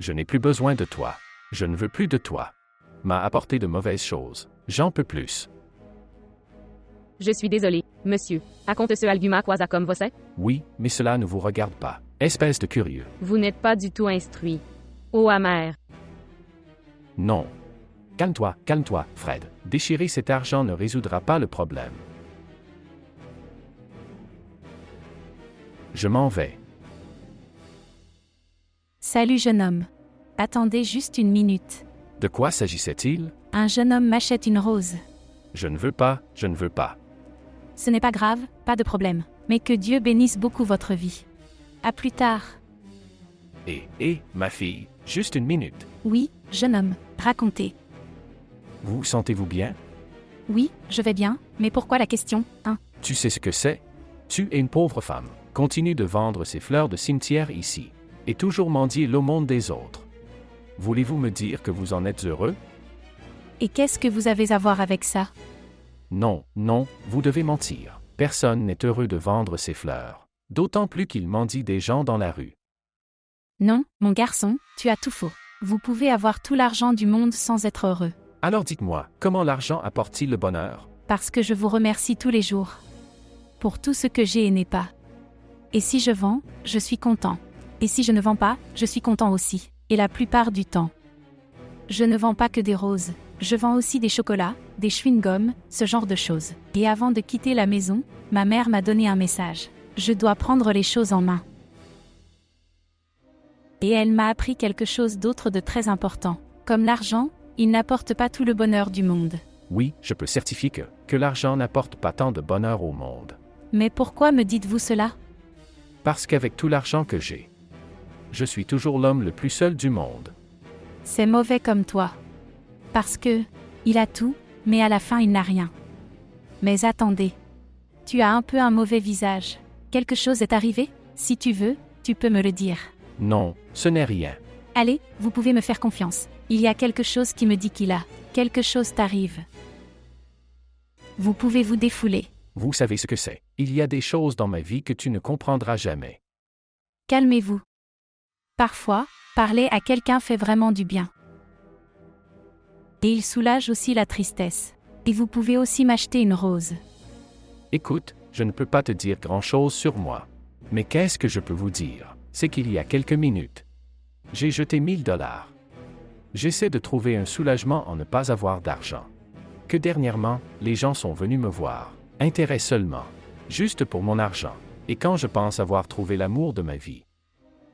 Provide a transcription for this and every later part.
Je n'ai plus besoin de toi. Je ne veux plus de toi. M'a apporté de mauvaises choses. J'en peux plus. Je suis désolé, monsieur. Raconte-ce alguma cosa comme você? Oui, mais cela ne vous regarde pas. Espèce de curieux. Vous n'êtes pas du tout instruit. Ô amer. Non. Calme-toi, Fred. Déchirer cet argent ne résoudra pas le problème. Je m'en vais. Salut jeune homme. Attendez juste une minute. De quoi s'agissait-il? Un jeune homme m'achète une rose. Je ne veux pas. Ce n'est pas grave, pas de problème. Mais que Dieu bénisse beaucoup votre vie. À plus tard. Ma fille, juste une minute. Oui, jeune homme, racontez. Vous sentez-vous bien? Oui, je vais bien, mais pourquoi la question, hein? Tu sais ce que c'est? Tu es une pauvre femme. Continue de vendre ces fleurs de cimetière ici. Et toujours mendier l'aumône des autres. Voulez-vous me dire que vous en êtes heureux? Et qu'est-ce que vous avez à voir avec ça? Non, vous devez mentir. Personne n'est heureux de vendre ces fleurs. D'autant plus qu'il mendie des gens dans la rue. Non, mon garçon, tu as tout faux. Vous pouvez avoir tout l'argent du monde sans être heureux. Alors dites-moi, comment l'argent apporte-t-il le bonheur? Parce que je vous remercie tous les jours. Pour tout ce que j'ai et n'ai pas. Et si je vends, je suis content. Et si je ne vends pas, je suis content aussi. Et la plupart du temps. Je ne vends pas que des roses. Je vends aussi des chocolats, des chewing-gums, ce genre de choses. Et avant de quitter la maison, ma mère m'a donné un message. Je dois prendre les choses en main. Et elle m'a appris quelque chose d'autre de très important. Comme l'argent, il n'apporte pas tout le bonheur du monde. Oui, je peux certifier que l'argent n'apporte pas tant de bonheur au monde. Mais pourquoi me dites-vous cela? Parce qu'avec tout l'argent que j'ai, je suis toujours l'homme le plus seul du monde. C'est mauvais comme toi. Parce que, il a tout, mais à la fin il n'a rien. Mais attendez. Tu as un peu un mauvais visage. Quelque chose est arrivé? Si tu veux, tu peux me le dire. Non, ce n'est rien. Allez, vous pouvez me faire confiance. Il y a quelque chose qui me dit qu'il a. Quelque chose t'arrive. Vous pouvez vous défouler. Vous savez ce que c'est. Il y a des choses dans ma vie que tu ne comprendras jamais. Calmez-vous. Parfois, parler à quelqu'un fait vraiment du bien. Et il soulage aussi la tristesse. Et vous pouvez aussi m'acheter une rose. Écoute, je ne peux pas te dire grand-chose sur moi. Mais qu'est-ce que je peux vous dire? C'est qu'il y a quelques minutes, j'ai jeté 1000 $. J'essaie de trouver un soulagement en ne pas avoir d'argent. Que dernièrement, les gens sont venus me voir. Intérêt seulement. Juste pour mon argent. Et quand je pense avoir trouvé l'amour de ma vie,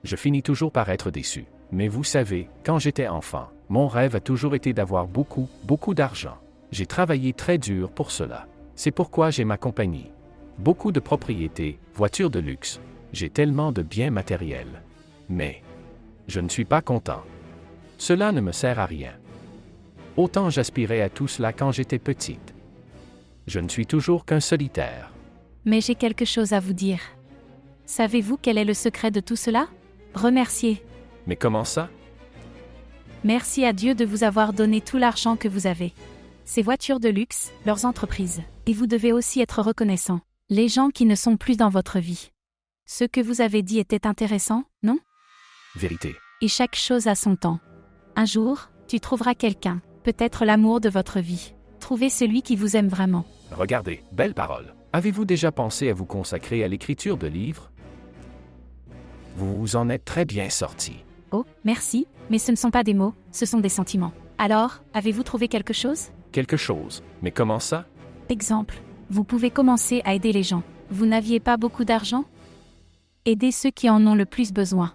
je finis toujours par être déçu. Mais vous savez, quand j'étais enfant, mon rêve a toujours été d'avoir beaucoup d'argent. J'ai travaillé très dur pour cela. C'est pourquoi j'ai ma compagnie. Beaucoup de propriétés, voitures de luxe. J'ai tellement de biens matériels. Mais je ne suis pas content. Cela ne me sert à rien. Autant j'aspirais à tout cela quand j'étais petite. Je ne suis toujours qu'un solitaire. Mais j'ai quelque chose à vous dire. Savez-vous quel est le secret de tout cela? Remerciez. Mais comment ça? Merci à Dieu de vous avoir donné tout l'argent que vous avez. Ces voitures de luxe, leurs entreprises. Et vous devez aussi être reconnaissant. Les gens qui ne sont plus dans votre vie. Ce que vous avez dit était intéressant, non? Vérité. Et chaque chose a son temps. Un jour, tu trouveras quelqu'un, peut-être l'amour de votre vie. Trouvez celui qui vous aime vraiment. Regardez, belle parole. Avez-vous déjà pensé à vous consacrer à l'écriture de livres? Vous vous en êtes très bien sorti. Oh, merci, mais ce ne sont pas des mots, ce sont des sentiments. Alors, avez-vous trouvé quelque chose? Quelque chose. Mais comment ça? Exemple, vous pouvez commencer à aider les gens. Vous n'aviez pas beaucoup d'argent? Aidez ceux qui en ont le plus besoin.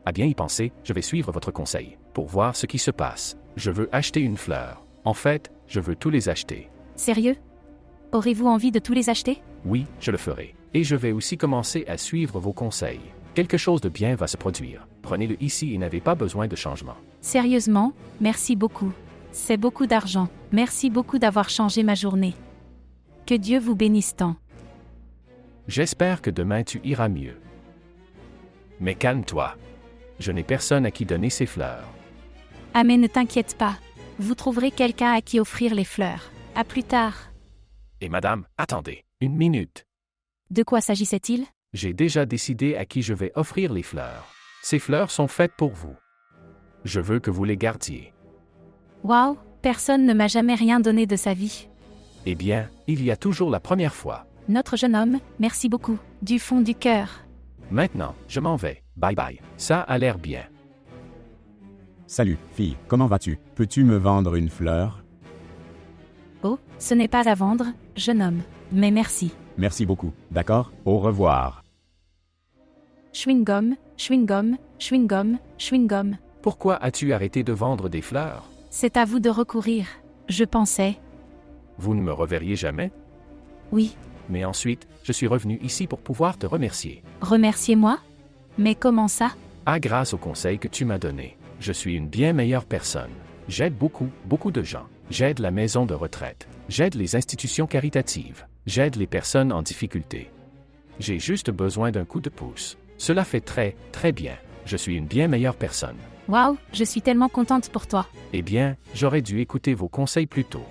À bien y penser, je vais suivre votre conseil, pour voir ce qui se passe. Je veux acheter une fleur. En fait, je veux tous les acheter. Sérieux? Aurez-vous envie de tous les acheter? Oui, je le ferai. Et je vais aussi commencer à suivre vos conseils. Quelque chose de bien va se produire. Prenez-le ici et n'avez pas besoin de changement. Sérieusement, merci beaucoup. C'est beaucoup d'argent. Merci beaucoup d'avoir changé ma journée. Que Dieu vous bénisse tant. J'espère que demain tu iras mieux. Mais calme-toi. Je n'ai personne à qui donner ces fleurs. Ah mais ne t'inquiète pas. Vous trouverez quelqu'un à qui offrir les fleurs. À plus tard. Et madame, attendez, une minute. De quoi s'agissait-il? J'ai déjà décidé à qui je vais offrir les fleurs. Ces fleurs sont faites pour vous. Je veux que vous les gardiez. Waouh, personne ne m'a jamais rien donné de sa vie. Eh bien, il y a toujours la première fois. Notre jeune homme, merci beaucoup, du fond du cœur. Maintenant, je m'en vais. Bye bye. Ça a l'air bien. Salut, fille, comment vas-tu? Peux-tu me vendre une fleur? Oh, ce n'est pas à vendre, jeune homme. Mais merci. Merci beaucoup, d'accord? Au revoir. Chewing-gum, chewing-gum, chewing-gum, chewing-gum. Pourquoi as-tu arrêté de vendre des fleurs? C'est à vous de recourir. Je pensais. Vous ne me reverriez jamais? Oui, Mais ensuite, je suis revenu ici pour pouvoir te remercier. remerciez-moi? Mais comment ça? Ah, grâce au conseil que tu m'as donné, je suis une bien meilleure personne. J'aide beaucoup de gens. J'aide la maison de retraite. J'aide les institutions caritatives. J'aide les personnes en difficulté. J'ai juste besoin d'un coup de pouce. Cela fait très bien. Je suis une bien meilleure personne. Waouh, je suis tellement contente pour toi. Eh bien, j'aurais dû écouter vos conseils plus tôt.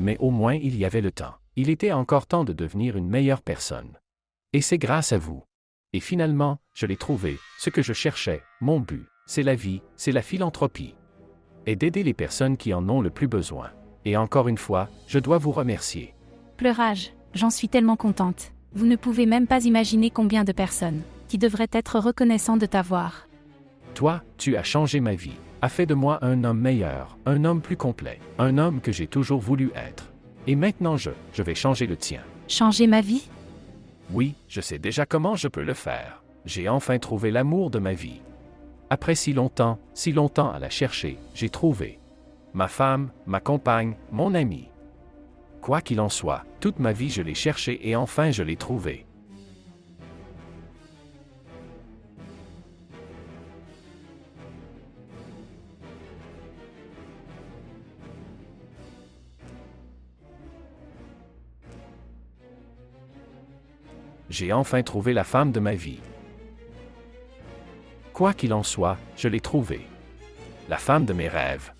Mais au moins il y avait le temps. Il était encore temps de devenir une meilleure personne. Et c'est grâce à vous. Et finalement, je l'ai trouvé, ce que je cherchais, mon but, c'est la vie, c'est la philanthropie. Et d'aider les personnes qui en ont le plus besoin. Et encore une fois, je dois vous remercier. Pleurage, j'en suis tellement contente. Vous ne pouvez même pas imaginer combien de personnes qui devraient être reconnaissants de t'avoir. Toi, tu as changé ma vie, as fait de moi un homme meilleur, un homme plus complet, un homme que j'ai toujours voulu être. Et maintenant je vais changer le tien. Changer ma vie? Oui, je sais déjà comment je peux le faire. J'ai enfin trouvé l'amour de ma vie. Après si longtemps à la chercher, j'ai trouvé. Ma femme, ma compagne, mon ami. Quoi qu'il en soit, toute ma vie je l'ai cherché et enfin je l'ai trouvé. J'ai enfin trouvé la femme de ma vie. Quoi qu'il en soit, je l'ai trouvée. La femme de mes rêves.